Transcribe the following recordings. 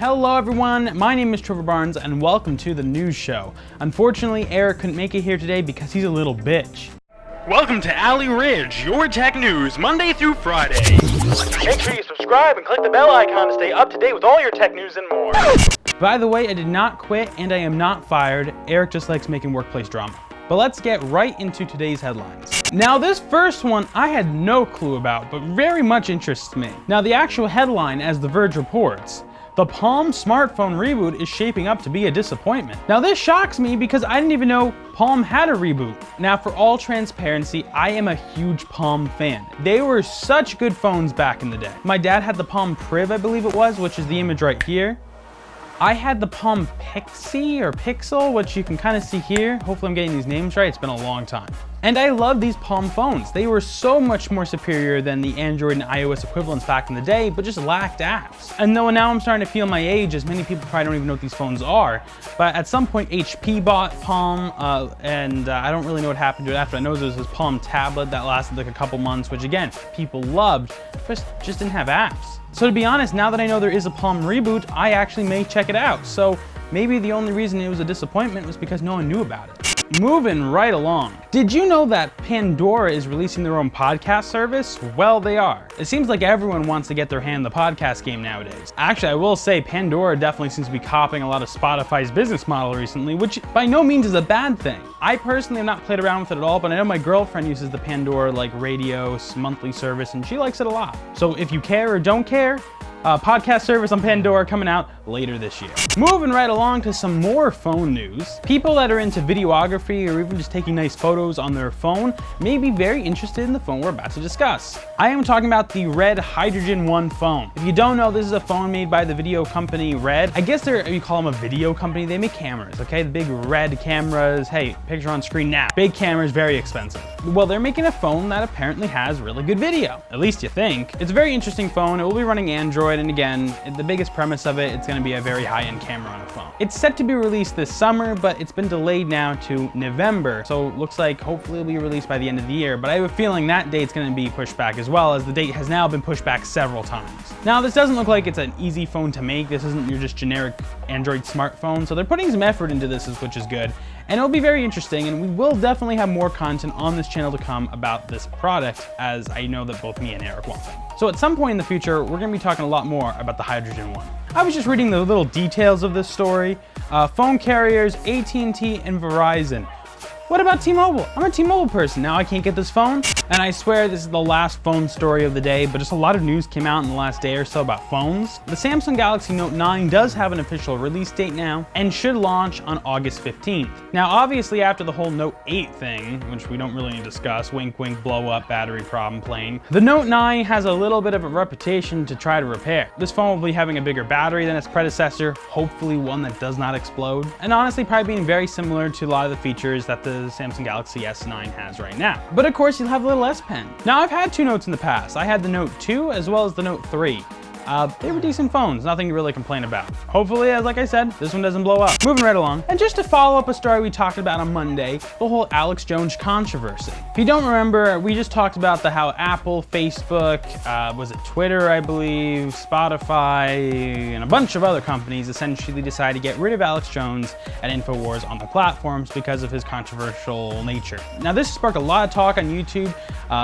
Hello everyone, my name is Trevor Barnes and welcome to the news show. Unfortunately, Eric couldn't make it here today because he's a little bitch. Welcome to Alley Ridge, your tech news, Monday through Friday. Make sure you subscribe and click the bell icon to stay up to date with all your tech news and more. By the way, I did not quit and I am not fired. Eric just likes making workplace drama. But let's get right into today's headlines. Now this first one I had no clue about, but very much interests me. Now the actual headline, as The Verge reports, the Palm smartphone reboot is shaping up to be a disappointment. Now this shocks me because I didn't even know Palm had a reboot. Now for all transparency, I am a huge Palm fan. They were such good phones back in the day. My dad had the Palm Priv, I believe it was, which is the image right here. I had the Palm Pixie or Pixel, which you can kind of see here. Hopefully I'm getting these names right, it's been a long time. And I love these Palm phones. They were so much more superior than the Android and iOS equivalents back in the day, but just lacked apps. And though now I'm starting to feel my age, as many people probably don't even know what these phones are, but at some point HP bought Palm, and I don't really know what happened to it after. I know there was this Palm tablet that lasted like a couple months, which again, people loved, but just didn't have apps. So to be honest, now that I know there is a Palm reboot, I actually may check it out. So maybe the only reason it was a disappointment was because no one knew about it. Moving right along. Did you know that Pandora is releasing their own podcast service? Well, they are. It seems like everyone wants to get their hand in the podcast game nowadays. Actually, I will say Pandora definitely seems to be copying a lot of Spotify's business model recently, which by no means is a bad thing. I personally have not played around with it at all, but I know my girlfriend uses the Pandora radio monthly service and she likes it a lot. So if you care or don't care, podcast service on Pandora coming out later this year. Moving right along to some more phone news. People that are into videography or even just taking nice photos on their phone may be very interested in the phone we're about to discuss. I am talking about the Red Hydrogen One phone. If you don't know, this is a phone made by the video company Red. I guess you call them a video company. They make cameras, okay? The big Red cameras. Hey, picture on screen now. Big cameras, very expensive. Well, they're making a phone that apparently has really good video. At least you think. It's a very interesting phone. It will be running Android, and again, the biggest premise of it, it's going to be a very high-end camera on a phone. It's set to be released this summer, but it's been delayed now to November. So it looks like hopefully it'll be released by the end of the year, but I have a feeling that date's going to be pushed back as well, as the date has now been pushed back several times. Now, this doesn't look like it's an easy phone to make. This isn't your just generic Android smartphone, so they're putting some effort into this, which is good. And it'll be very interesting, and we will definitely have more content on this channel to come about this product, as I know that both me and Eric want them. So at some point in the future, we're gonna be talking a lot more about the Hydrogen One. I was just reading the little details of this story. Phone carriers, AT&T and Verizon. What about T-Mobile? I'm a T-Mobile person. Now I can't get this phone. And I swear this is the last phone story of the day, but just a lot of news came out in the last day or so about phones. The Samsung Galaxy Note 9 does have an official release date now and should launch on August 15th. Now, obviously after the whole Note 8 thing, which we don't really need to discuss, wink, wink, blow up, battery problem plane, the Note 9 has a little bit of a reputation to try to repair. This phone will be having a bigger battery than its predecessor, hopefully one that does not explode, and honestly probably being very similar to a lot of the features that the Samsung Galaxy S9 has right now. But of course, you'll have a little S Pen. Now, I've had two Notes in the past. I had the Note 2 as well as the Note 3. They were decent phones, nothing to really complain about. Hopefully, as like I said, this one doesn't blow up. Moving right along. And just to follow up a story we talked about on Monday, the whole Alex Jones controversy. If you don't remember, we just talked about how Apple, Facebook, was it Twitter, I believe, Spotify, and a bunch of other companies essentially decided to get rid of Alex Jones at InfoWars on their platforms because of his controversial nature. Now, this sparked a lot of talk on YouTube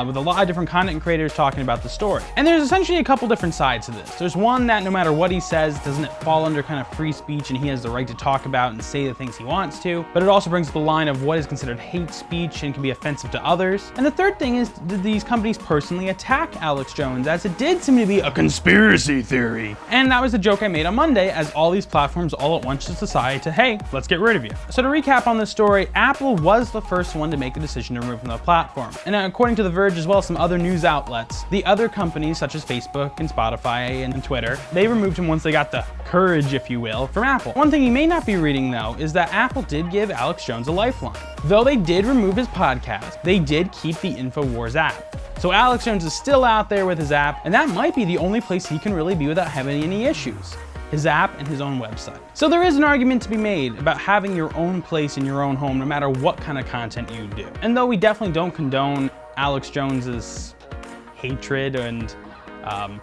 with a lot of different content creators talking about the story. And there's essentially a couple different sides to this. There's one that no matter what he says, doesn't it fall under kind of free speech and he has the right to talk about and say the things he wants to, but it also brings up the line of what is considered hate speech and can be offensive to others. And the third thing is, did these companies personally attack Alex Jones, as it did seem to be a conspiracy theory? And that was the joke I made on Monday, as all these platforms all at once just decided to, hey, let's get rid of you. So to recap on this story, Apple was the first one to make the decision to remove from the platform. And according to The Verge as well as some other news outlets, the other companies such as Facebook and Spotify and Twitter, they removed him once they got the courage, if you will, from Apple. One thing you may not be reading though is that Apple did give Alex Jones a lifeline. Though they did remove his podcast, they did keep the InfoWars app. So Alex Jones is still out there with his app, and that might be the only place he can really be without having any issues. His app and his own website. So there is an argument to be made about having your own place in your own home no matter what kind of content you do. And though we definitely don't condone Alex Jones's hatred and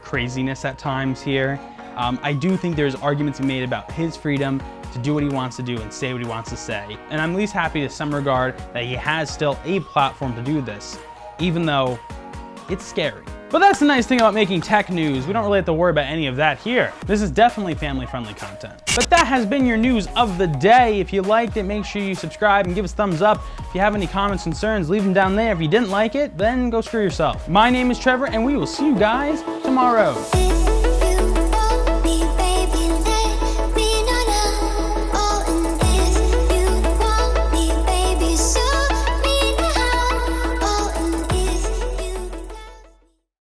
craziness at times here, I do think there's arguments to be made about his freedom to do what he wants to do and say what he wants to say. And I'm at least happy to some regard that he has still a platform to do this, even though it's scary. But that's the nice thing about making tech news. We don't really have to worry about any of that here. This is definitely family-friendly content. But that has been your news of the day. If you liked it, make sure you subscribe and give us a thumbs up. If you have any comments, concerns, leave them down there. If you didn't like it, then go screw yourself. My name is Trevor, and we will see you guys tomorrow.